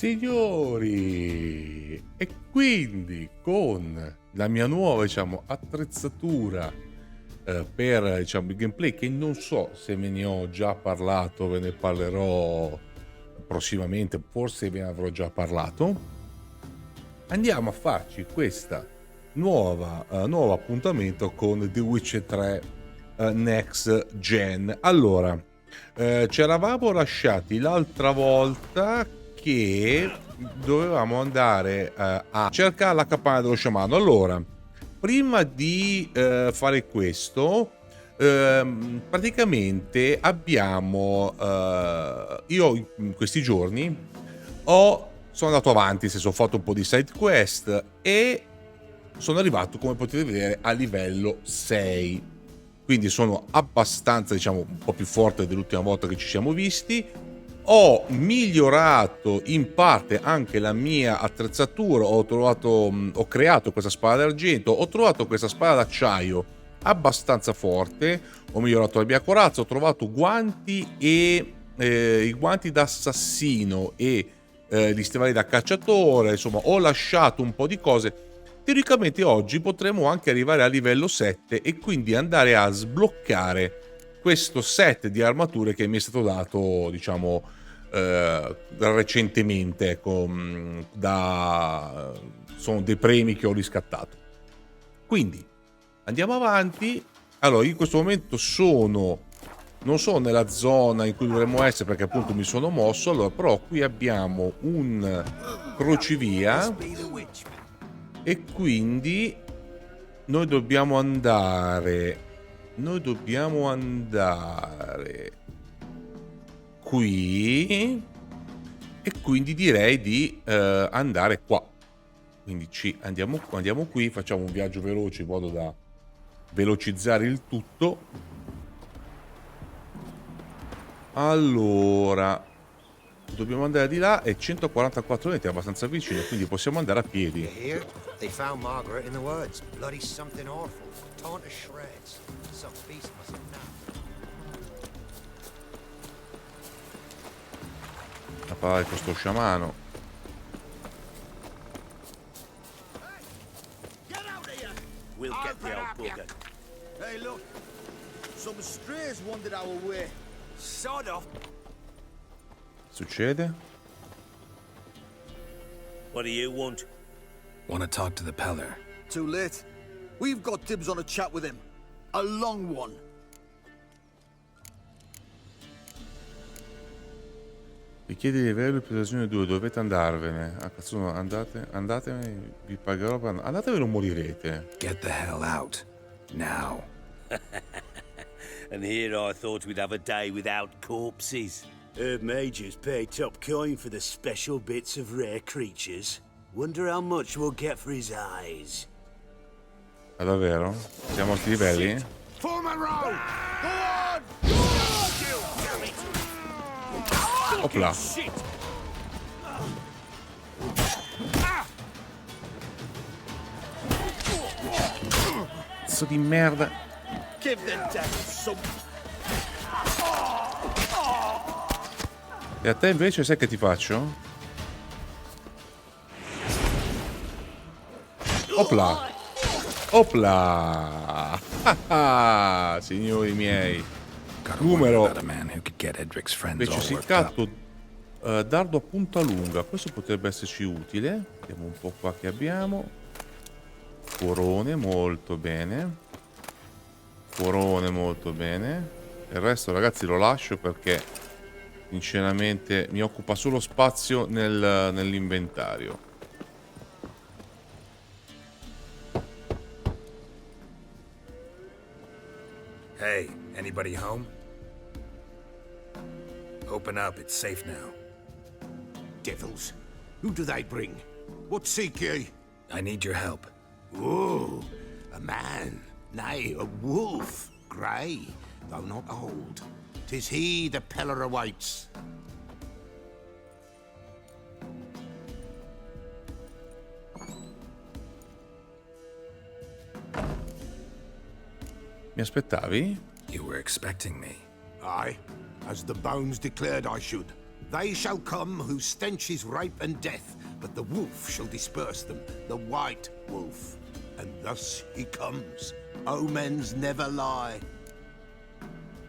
Signori, e quindi con la mia nuova, diciamo, attrezzatura per, diciamo, il gameplay, che non so se ve ne ho già parlato, ve ne parlerò prossimamente, forse ve ne avrò già parlato. Andiamo a farci questa nuovo appuntamento con The Witcher 3 Next Gen. Allora, ci eravamo lasciati l'altra volta che dovevamo andare a cercare la capanna dello sciamano. Allora, prima di fare questo, praticamente abbiamo io in questi giorni sono andato avanti, ho fatto un po' di side quest e sono arrivato, come potete vedere, a livello 6. Quindi sono abbastanza, diciamo, un po' più forte dell'ultima volta che ci siamo visti. Ho migliorato in parte anche la mia attrezzatura, ho creato questa spada d'argento, ho trovato questa spada d'acciaio abbastanza forte, ho migliorato la mia corazza, ho trovato guanti e i guanti da assassino e gli stivali da cacciatore, insomma ho lasciato un po' di cose. Teoricamente oggi potremo anche arrivare a livello 7 e quindi andare a sbloccare questo set di armature che mi è stato dato, diciamo, recentemente, ecco, sono dei premi che ho riscattato. Quindi andiamo avanti. Allora, io in questo momento non sono nella zona in cui dovremmo essere perché appunto mi sono mosso. Allora, però qui abbiamo un crocevia e quindi noi dobbiamo andare qui e quindi direi di andare qua. Quindi andiamo qui, facciamo un viaggio veloce in modo da velocizzare il tutto. Allora, dobbiamo andare di là e 144 metri è abbastanza vicino, quindi possiamo andare a piedi. A parlare con sto sciamano. Hey, look, some strays wandered our way. Sod off. Succede? What do you want? Want to talk to the Peller. Too late. We've got dibs on a chat with him. A long one. Richiedi di livello per versione 2, dovete andarvene. Ah, cazzo, andatevene, vi pagherò per... Andatevene o morirete. Get the hell out. Now. And here I thought we'd have a day without corpses. Majors pay top coin for the special bits of rare creatures. Wonder how much we'll get for his eyes. Ma davvero? Siamo a sti livelli? Form row! Go on! Opla. Cazzo di merda. Give the devil some. E a te invece sai che ti faccio? Opla. Opla. Signori miei. Numero specificato dardo a punta lunga. Questo potrebbe esserci utile. Vediamo un po' qua che abbiamo. Corone, molto bene. Corone, molto bene. Il resto, ragazzi, lo lascio perché sinceramente mi occupa solo spazio nell'inventario. Hey, anybody home? Open up, it's safe now. Devils? Who do they bring? What seek ye? I need your help. Oh, a man, nay, a wolf, grey, though not old. 'Tis he the Peller awaits. Mi aspettavi? You were expecting me. Aye, as the bones declared I should. They shall come whose stench is rape and death, but the wolf shall disperse them, the white wolf. And thus he comes. Omens never lie.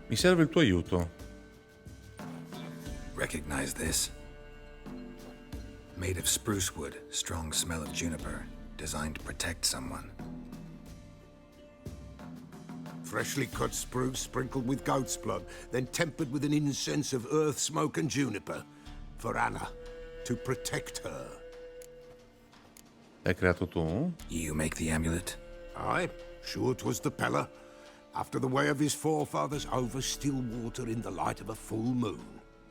Mi serve il tuo aiuto. Recognize this? Made of spruce wood, strong smell of juniper, designed to protect someone. Freshly cut spruce sprinkled with goat's blood, then tempered with an incense of earth, smoke and juniper. For Anna, to protect her. L'hai creato tu? You make the amulet? Aye, sure 'twas the Peller. After the way of his forefathers, over still water in the light of a full moon.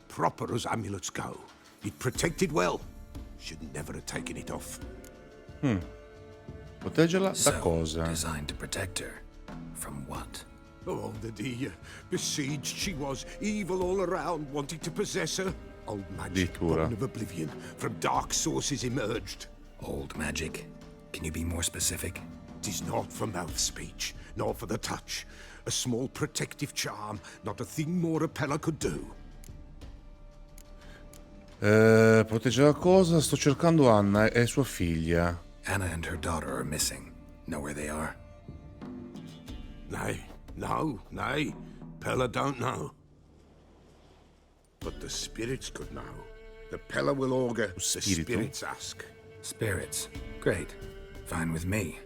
Proper as amulets go. It protected well. Should never have taken it off. Proteggerla da So, cosa? designed to protect her. From what? Oh, the dear. Besieged she was, evil all around, wanting to possess her. Old magic, Addirittura. born of oblivion, from dark sources emerged. Old magic? Can you be more specific? 'Tis not for mouth speech, nor for the touch. A small protective charm, not a thing more a Peller could do. Proteggere la cosa? Sto cercando Anna e sua figlia. Anna and her daughter are missing. Know where they are? Nay, nay. Peller don't know. But the spirits could know. The Peller will augur, the Spirito? spirits ask. Spirits. Great. Fine with me.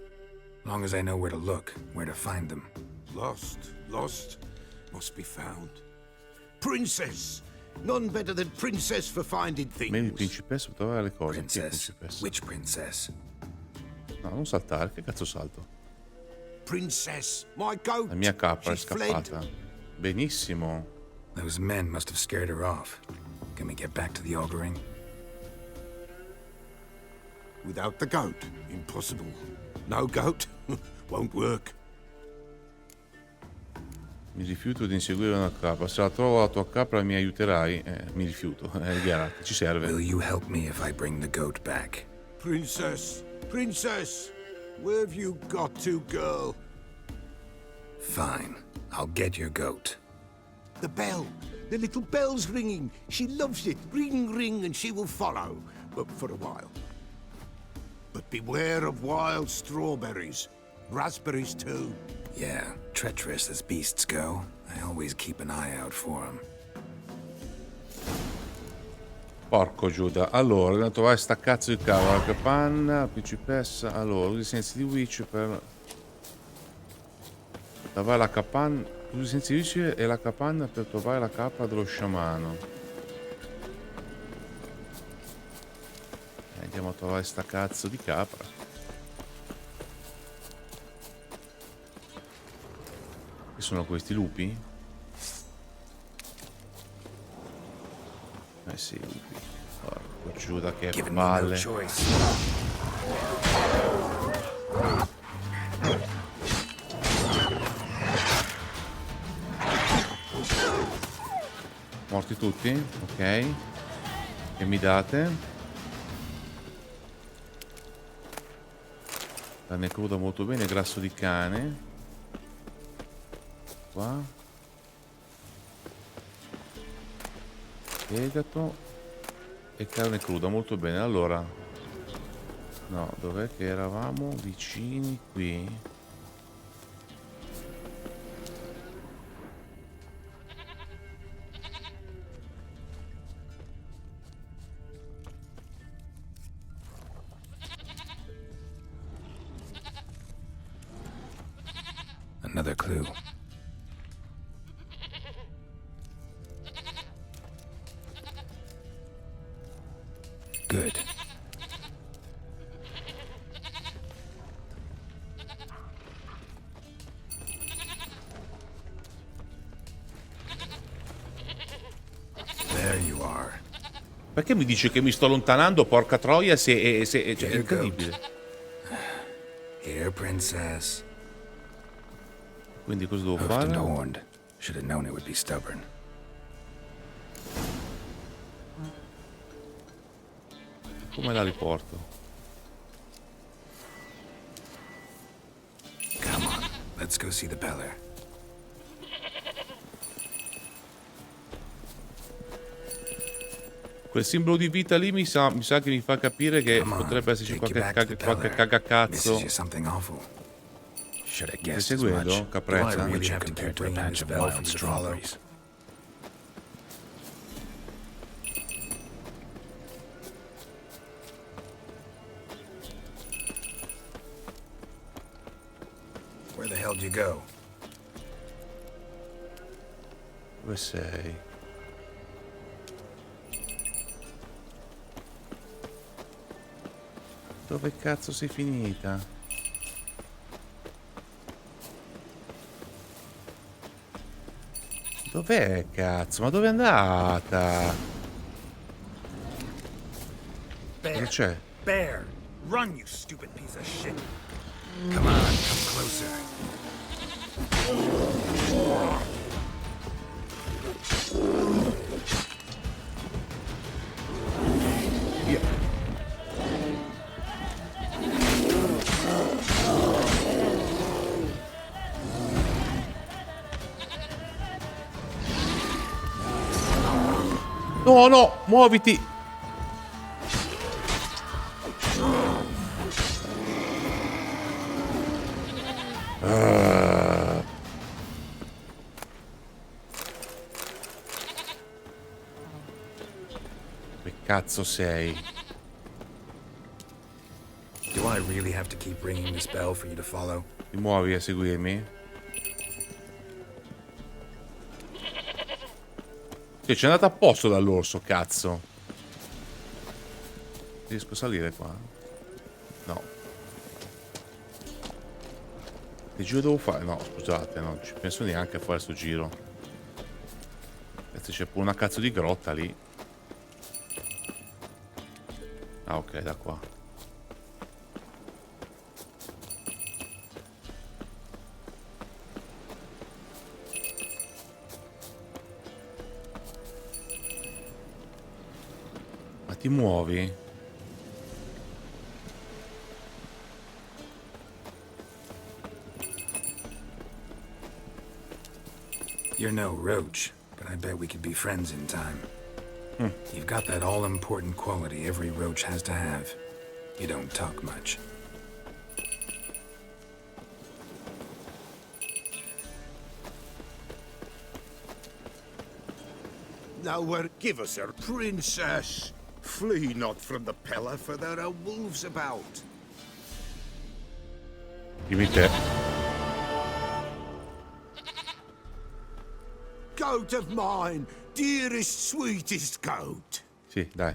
Long as I know where to look, where to find them. Lost, must be found. Princess! None better than princess for finding things. Meglio il principessa per trovare le cose. Chi è il Princess. principessa? Which princess? No, non saltare, che cazzo salto? Princess, my goat. La mia capra è She's fled. scappata. Benissimo. Those men must have scared her off. Can we get back to the auguring? Without the goat, impossible. No goat, won't work. Mi rifiuto di inseguire una capra. Se la trovo la tua capra mi aiuterai? Mi rifiuto. Chiaro, ci serve. Will you help me if I bring the goat back? Princess, where have you got to, girl? Fine. I'll get your goat. The bell, the little bell's ringing. She loves it. Ring, ring, and she will follow. But for a while. But beware of wild strawberries. Raspberries, too. Yeah, treacherous as beasts go. I always keep an eye out for them. Porco Giuda. Allora, dobbiamo trovare sta cazzo di cavolo. La capanna, la principessa. Allora, usi i sensi di Witch per trovare la capanna. Usi i sensi di Witch e la capanna per trovare la capra dello sciamano. Andiamo a trovare sta cazzo di capra. Che sono questi lupi? Eh sì, lupi. Porco Giuda, che Given me no palle. choice. Morti tutti? Ok. Che mi date? Carne cruda molto bene, grasso di cane. Qua. Fegato. E carne cruda, molto bene. Allora. No, dov'è che eravamo? Vicini qui. Another clue. Good. There you are. Perché mi dice che mi sto allontanando, porca troia, cioè, è Here, goat. incredibile. Here, princess. Quindi cosa devo Hoofed and fare? horned. Should have known it would be stubborn. Come la riporto? Come on, let's go see the Peller. Quel simbolo di vita lì mi sa che mi fa capire che potrebbe esserci qualche cagacazzo. Mi stai seguendo, caprezza? Where the hell did you go? Dove sei? Dove cazzo sei finita? Dov'è, cazzo? Ma dove è andata? Cosa c'è? Bear! Run, you stupid piece of shit! Come on, come closer. No, no, muoviti! Che cazzo sei? Do I really have to keep ringing this bell for you to follow? Ti muovi a seguirmi? Sì, c'è andato a posto dall'orso, cazzo. Riesco a salire qua? No. Che giro devo fare? No, scusate, non ci penso neanche a fare sto giro. Cazzo, c'è pure una cazzo di grotta lì. Ah, ok, da qua. Ma ti muovi? You're no roach, but I bet we could be friends in time. You've got that all-important quality every roach has to have. You don't talk much. Nowhere, give us her, princess. Flee not from the Pella, for there are wolves about. Dimmi te. Goat of mine, dearest, sweetest goat. Sì, dai.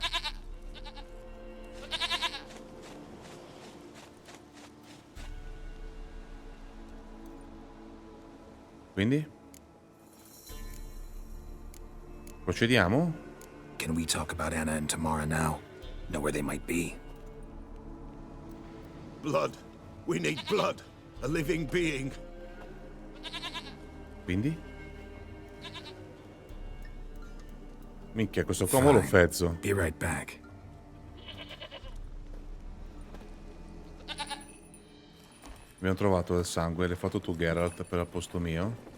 Quindi? Procediamo? Can we talk about Anna and Tamara now? Know where they might be? Blood. We need blood. A living being. Quindi? Minchia, questo qua l'ho fezzo. Be right back. Abbiamo trovato del sangue, l'hai fatto tu, Geralt, per al posto mio.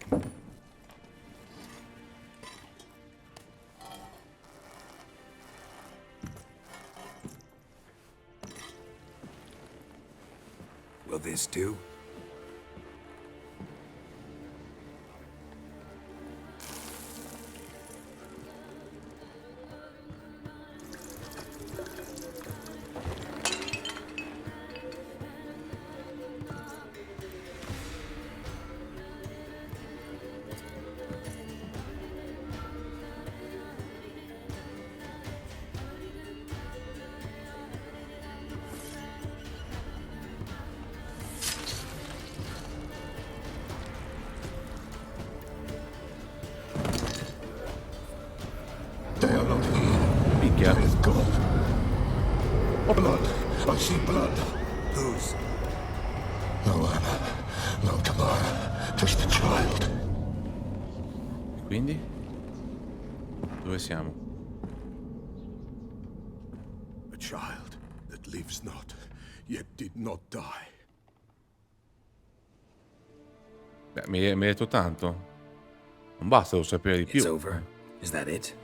Will this do? They are not here. Minchia. They have gone. Blood. I see blood. Whose? No Anna. No Tamara. Just a child. E quindi? Dove siamo? A child that lives not, yet did not die. Beh, mi hai detto tanto. Non basta, devo sapere di It's più. over. Is that it?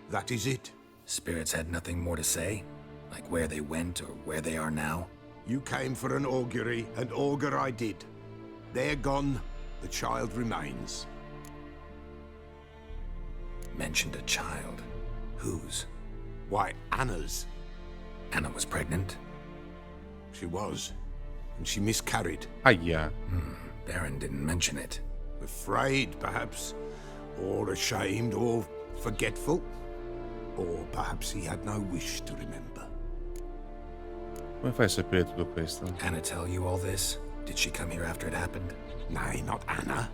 That is it. Spirits had nothing more to say? Like where they went or where they are now? You came for an augury, and augur I did. They're gone, the child remains. Mentioned a child. Whose? Why, Anna's. Anna was pregnant? She was, and she miscarried. Aia. Baron didn't mention it. Afraid, perhaps, or ashamed, or forgetful. Or perhaps he had no wish to remember. Come fai a sapere tutto questo? Anna tell you all this? Did she come here after it happened? Nay, not Anna.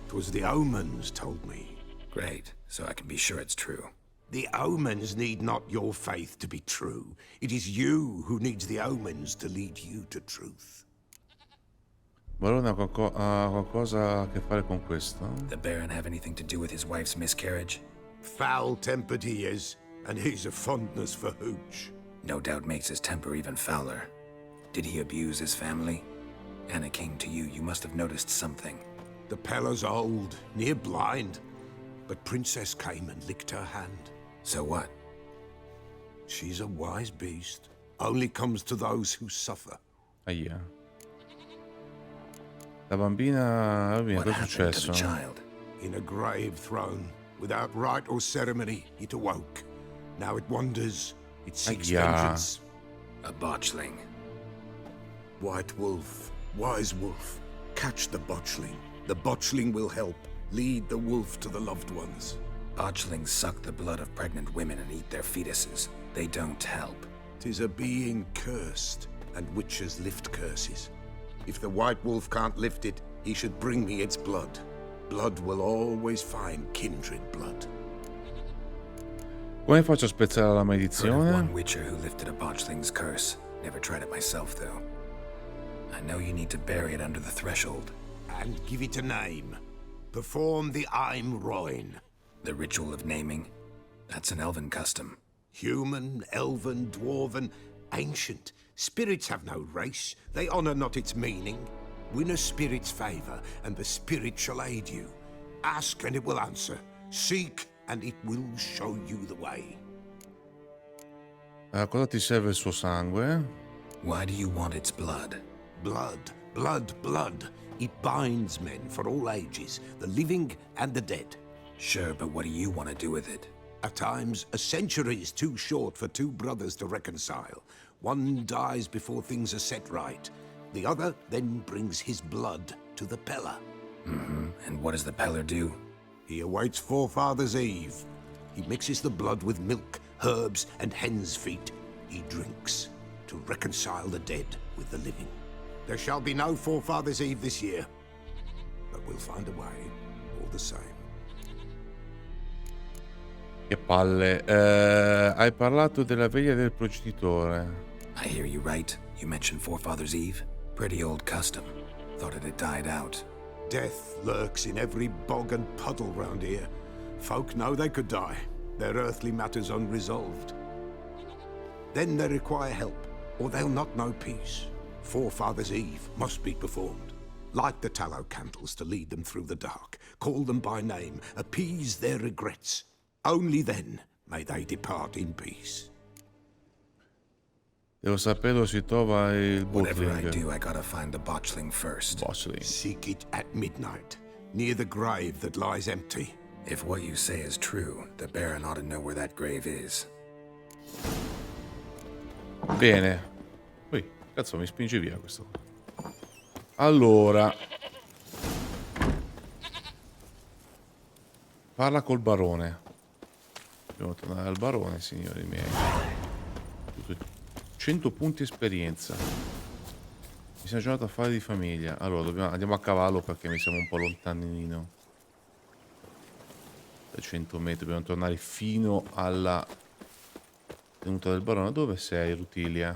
'Twas the omens told me. Great, so I can be sure it's true. The omens need not your faith to be true. It is you who needs the omens to lead you to truth. Barone ha qualcosa a che fare con questo? The Baron have anything to do with his wife's miscarriage? Foul-tempered he is, and he's a fondness for hooch. No doubt makes his temper even fouler. Did he abuse his family? Anna came to you, you must have noticed something. The Pella's old, near blind, but Princess came and licked her hand. So what? She's a wise beast. Only comes to those who suffer. Aia. La bambina... What cosa è happened to the successo? child? In a grave thrown, without rite or ceremony, it awoke. Now it wanders, it seeks Aia. vengeance. A botchling. White wolf, wise wolf, catch the botchling. The botchling will help. Lead the wolf to the loved ones. Botchlings suck the blood of pregnant women and eat their fetuses. They don't help. 'Tis a being cursed, and witches lift curses. If the white wolf can't lift it, he should bring me its blood. Blood will always find kindred blood. Come faccio a spezzare la Heard of maledizione? one witcher who lifted a botchling's curse. Never tried it myself, though. I know you need to bury it under the threshold. And give it a name. Perform the Aim Roin. The ritual of naming. That's an elven custom. Human, elven, dwarven, ancient. Spirits have no race. They honor not its meaning. Win a spirit's favor, and the spirit shall aid you. Ask, and it will answer. Seek, and it will show you the way. A cosa ti serve il suo sangue? Why do you want its blood? Blood, blood, blood. It binds men for all ages, the living and the dead. Sure, but what do you want to do with it? At times, a century is too short for two brothers to reconcile. One dies before things are set right. The other then brings his blood to the Pella. And what does the Peller do? He awaits Forefather's Eve. He mixes the blood with milk, herbs, and hen's feet. He drinks to reconcile the dead with the living. There shall be no Forefather's Eve this year, but we'll find a way all the same. Che palle. Hai parlato della veglia del progenitore. I hear you right. You mentioned Forefather's Eve. Pretty old custom. Thought it had died out. Death lurks in every bog and puddle round here. Folk know they could die, their earthly matters unresolved. Then they require help, or they'll not know peace. Forefather's Eve must be performed. Light the tallow candles to lead them through the dark. Call them by name, appease their regrets. Only then may they depart in peace. Devo sapere dove si trova il Whatever I botling. do, I gotta find the botchling first. Botling. Seek it at midnight, near the grave that lies empty. If what you say is true, the Baron ought to know where that grave is. Bene. Ui, cazzo, mi spinge via questo. Allora. Parla col barone. Dobbiamo tornare al barone, signori miei. 100 punti esperienza. Mi sono giocato a fare di famiglia. Allora, andiamo a cavallo perché mi siamo un po' lontanino. Da 100 metri, dobbiamo tornare fino alla tenuta del barone. Dove sei, Rutilia?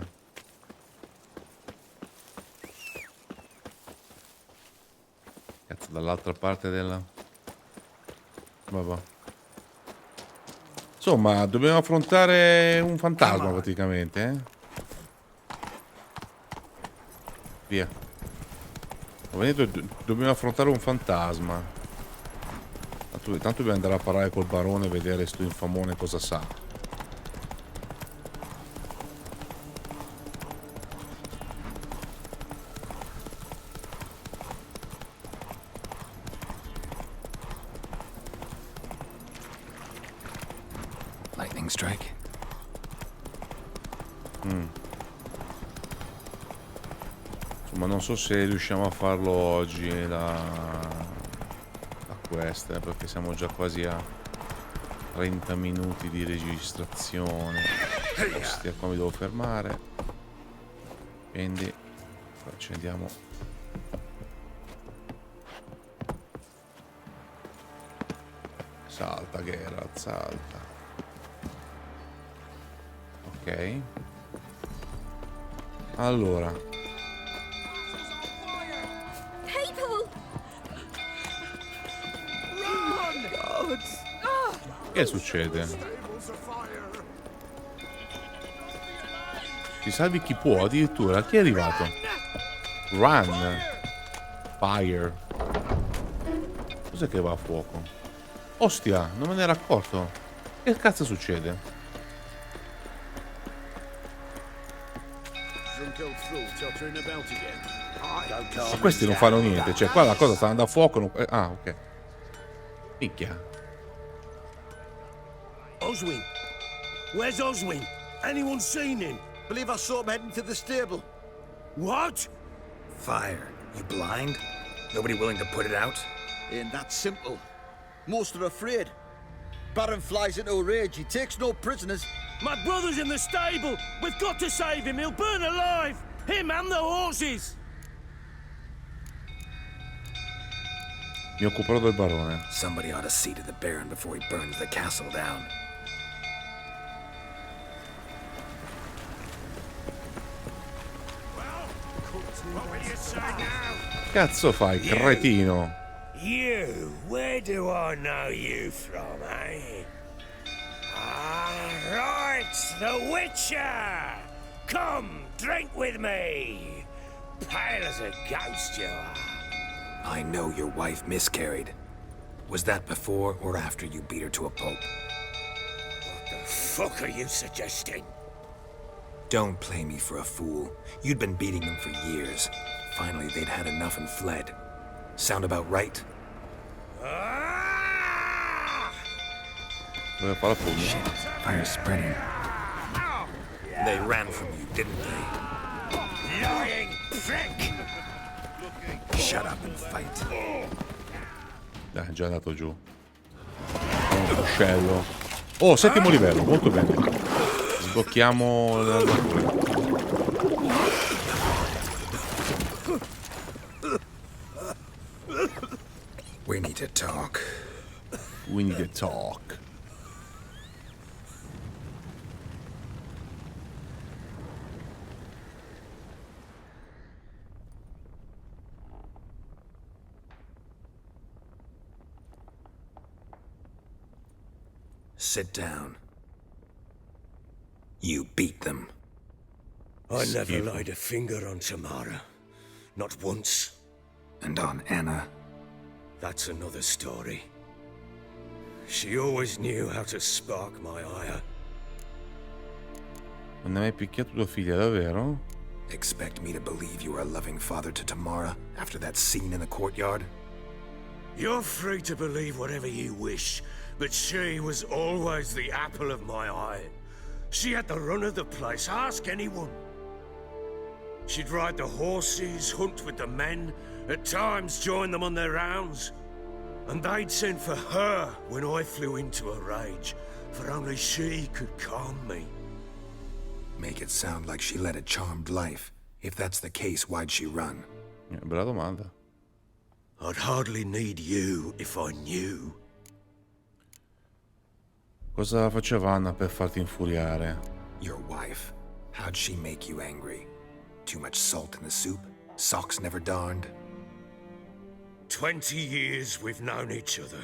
Cazzo, dall'altra parte della... Vabbè. Insomma, dobbiamo affrontare un fantasma praticamente, eh? Via. Dobbiamo affrontare un fantasma. Tanto dobbiamo andare a parlare col barone e vedere sto infamone cosa sa. Lightning strike. Insomma, non so se riusciamo a farlo oggi la quest, perché siamo già quasi a 30 minuti di registrazione. Ostia, qua mi devo fermare. Quindi accendiamo. Salta Geralt, salta. Ok. Allora, People! che succede? Ci salvi chi può, addirittura. Chi è arrivato? Run. Fire. Cos'è che va a fuoco? Ostia, non me ne ero accorto. Che cazzo succede? Ma questi non fanno niente. Cioè, qua la cosa sta andando a fuoco. Ah, ok. Minchia. Oswin! Where's Oswin? Anyone seen him? Believe I saw him heading to the stable. What? Fire. You blind? Nobody willing to put it out? Ain't that simple. Most are afraid. Baron flies into a rage. He takes no prisoners. My brother's in the stable! We've got to save him! He'll burn alive! Him and the horses! Mi occuperò del barone. Somebody ought to see to the Baron before he burns the castle down. Cazzo fai, cretino? You, where do I know you from, eh? Ah, right, the Witcher! Come, drink with me! Pale as a ghost you are. I know your wife miscarried. Was that before or after you beat her to a pulp? What the fuck are you suggesting? Don't play me for a fool. You'd been beating them for years. Finally, they'd had enough and fled. Sound about right? Ah! Dove fa la pugna? Shit, fire's spreading. They ran from you, didn't they? Lying prick! Shut up and fight. Dai, è già andato giù. Un ruscello. Oh, 7° livello, molto bene. Sblocchiamo l'armatura. We need to talk. We need to talk. Sit down. You beat them. I never laid a finger on Tamara. Not once. And on Anna. That's another story. She always knew how to spark my ire. Non hai mai picchiato tua figlia, davvero? Expect me to believe you were a loving father to Tamara after that scene in the courtyard? You're free to believe whatever you wish, but she was always the apple of my eye. She had the run of the place, ask anyone. She'd ride the horses, hunt with the men, at times join them on their rounds. And they'd send for her when I flew into a rage, for only she could calm me. Make it sound like she led a charmed life. If that's the case, why'd she run? Bella domanda. I'd hardly need you if I knew. Cosa faceva Anna per farti infuriare? Your wife. How'd she make you angry? Too much salt in the soup? Socks never darned? 20 years we've known each other.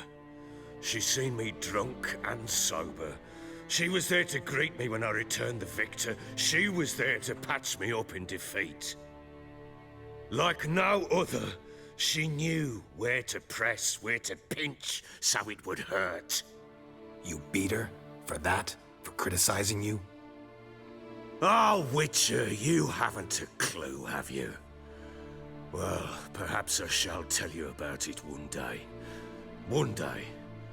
She's seen me drunk and sober. She was there to greet me when I returned the victor. She was there to patch me up in defeat. Like no other, she knew where to press, where to pinch, so it would hurt. You beat her? For that? For criticizing you? Oh, Witcher, you haven't a clue, have you? Well, perhaps I shall tell you about it one day. One day,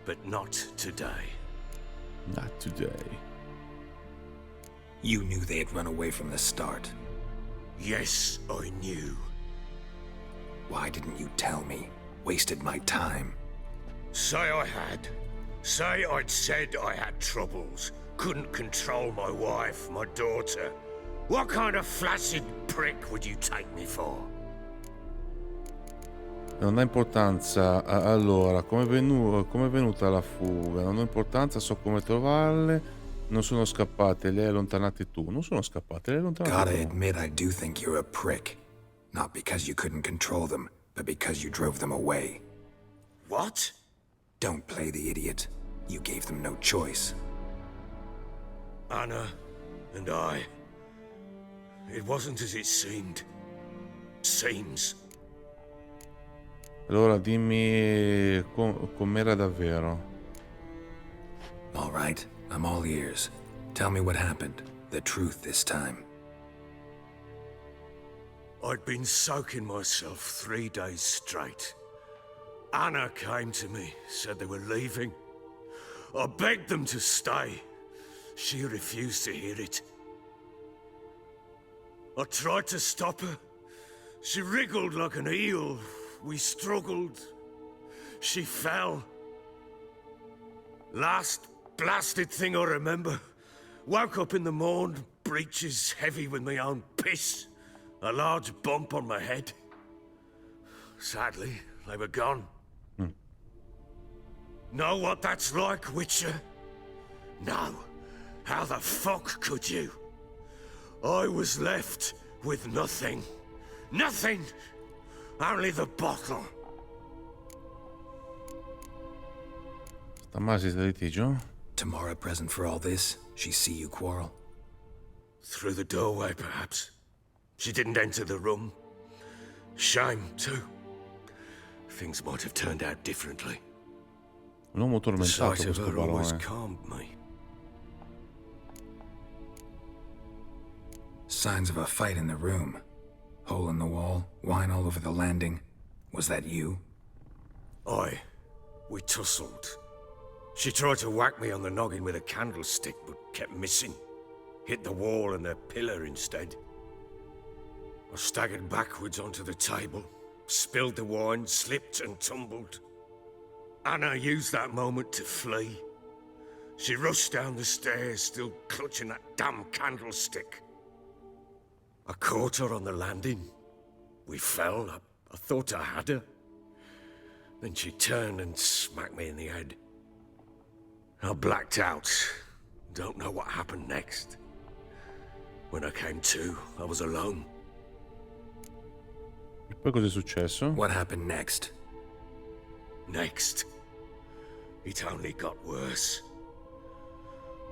but not today. Not today. You knew they had run away from the start. Yes, I knew. Why didn't you tell me? Wasted my time. Say I had. Say I'd said I had troubles. Couldn't control my wife, my daughter. What kind of flaccid prick would you take me for? Non ha importanza. Allora, come è venuta la fuga? Non ha importanza, so come trovarle. Non sono scappate, le hai allontanate tu. Non sono scappate, le hai allontanate Gotta tu. admit, I do think you're a prick. Not because you couldn't control them, but because you drove them away. What? Don't play the idiot. You gave them no choice. Anna and I. It wasn't as it seemed. Seems. Allora dimmi com'era davvero. All right, I'm all ears. Tell me what happened. The truth this time. I'd been soaking myself 3 days straight. Anna came to me, said they were leaving. I begged them to stay. She refused to hear it. I tried to stop her. She wriggled like an eel. We struggled. She fell. Last blasted thing I remember. Woke up in the morn, breeches heavy with my own piss. A large bump on my head. Sadly, they were gone. Know what that's like, Witcher? No. How the fuck could you? I was left with nothing. Nothing! Only the bottle. Sta male siete a litigio? Tamara present for all this? She see you quarrel? Through the doorway, perhaps. She didn't enter the room. Shame, too. Things might have turned out differently. Un uomo The tormentato sight of questo her always barone. calmed me. Signs of a fight in the room. Hole in the wall, wine all over the landing. Was that you? We tussled. She tried to whack me on the noggin with a candlestick, but kept missing. Hit the wall and a pillar instead. I staggered backwards onto the table, spilled the wine, slipped and tumbled. Anna used that moment to flee. She rushed down the stairs, still clutching that damn candlestick. I caught her on the landing. We fell. I thought I had her. Then she turned and smacked me in the head. I blacked out. Don't know what happened next. When I came to, I was alone. E poi cosa è successo? What happened next? Next, it only got worse.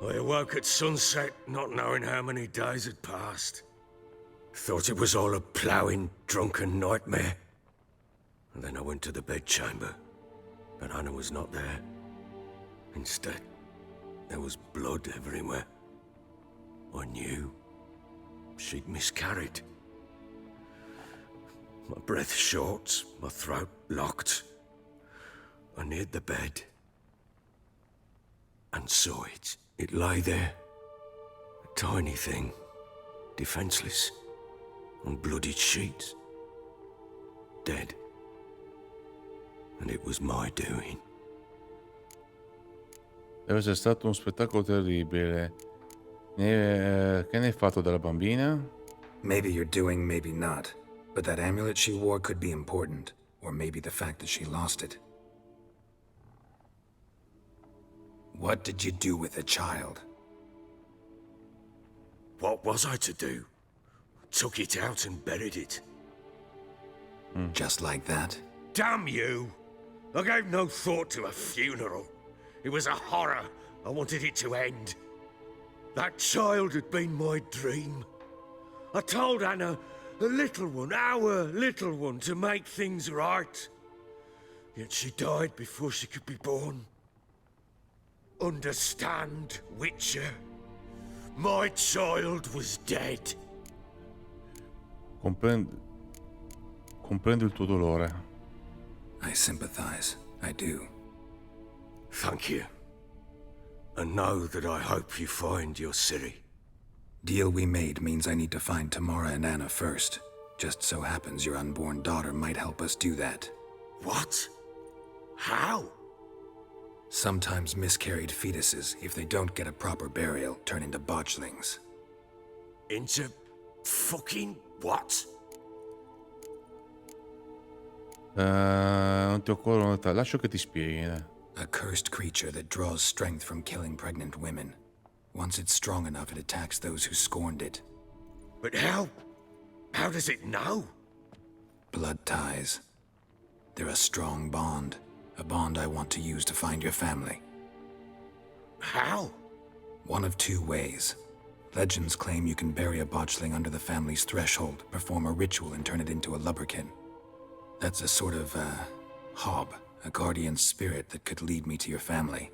I awoke at sunset, not knowing how many days had passed. Thought it was all a ploughing, drunken nightmare. And then I went to the bedchamber, but Anna was not there. Instead, there was blood everywhere. I knew she'd miscarried. My breath short, my throat locked. I neared the bed and saw it. It lay there, a tiny thing, defenseless, on bloodied sheets, dead. And it was my doing. Deve essere stato un spettacolo terribile. Che ne hai fatto della bambina? Maybe you're doing, maybe not. But that amulet she wore could be important. Or maybe the fact that she lost it. What did you do with the child? What was I to do? Took it out and buried it. Just like that? Damn you! I gave no thought to a funeral. It was a horror. I wanted it to end. That child had been my dream. I told Anna, the little one, our little one, to make things right. Yet she died before she could be born. Understand, Witcher? My child was dead. Comprendo il tuo dolore. I sympathize. I do. Thank you. And know that I hope you find your Ciri. Deal we made means I need to find Tamara and Anna first. Just so happens your unborn daughter might help us do that. What? How? Sometimes miscarried fetuses, if they don't get a proper burial, turn into botchlings. Into fucking what? Non ti occorrono lascio che ti spieghi. A cursed creature that draws strength from killing pregnant women. Once it's strong enough, it attacks those who scorned it. But how? How does it know? Blood ties. They're a strong bond. A bond I want to use to find your family. How? One of two ways. Legends claim you can bury a botchling under the family's threshold, perform a ritual, and turn it into a lubberkin. That's a sort of, hob, a guardian spirit that could lead me to your family.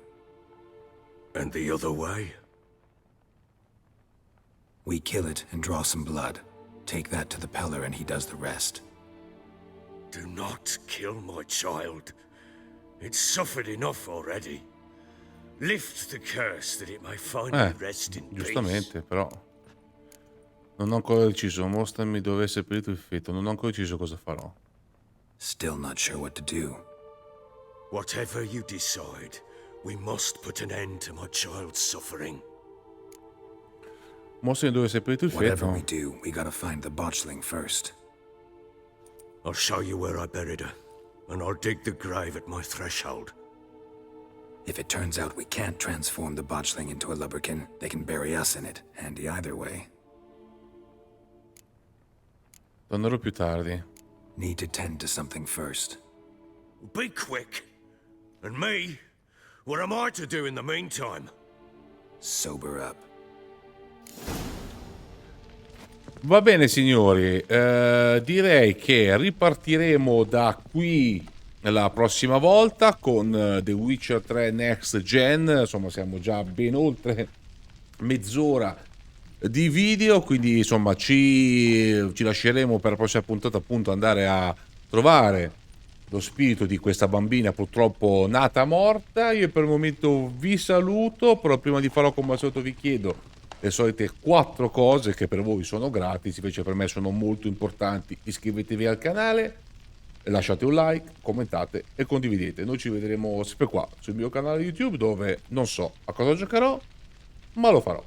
And the other way? We kill it and draw some blood. Take that to the Peller and he does the rest. Do not kill my child. It's suffered enough already. Lift the curse that it may finally rest in peace. Giustamente, però non ho ancora deciso. Mostrami dove è seppellito il feto. Non ho ancora deciso cosa farò. Still not sure what to do. Whatever you decide, we must put an end to my child's suffering. Mostrami dove è seppellito il Whatever feto. we do, we gotta find the botchling first. I'll show you where I buried her, and I'll dig the grave at my threshold. If it turns out we can't transform the botchling into a lubberkin, they can bury us in it. Handy either way. Tornerò più tardi. Need to tend to something first. Be quick. And me? What am I to do in the meantime? Sober up. Va bene signori, direi che ripartiremo da qui la prossima volta con The Witcher 3 Next Gen. Insomma siamo già ben oltre mezz'ora di video, quindi insomma ci lasceremo per la prossima puntata appunto andare a trovare lo spirito di questa bambina purtroppo nata morta. Io per il momento vi saluto, però prima di farlo come al solito vi chiedo le solite 4 cose che per voi sono gratis, invece per me sono molto importanti. Iscrivetevi al canale, lasciate un like, commentate e condividete. Noi ci vedremo sempre qua sul mio canale YouTube, dove non so a cosa giocherò, ma lo farò.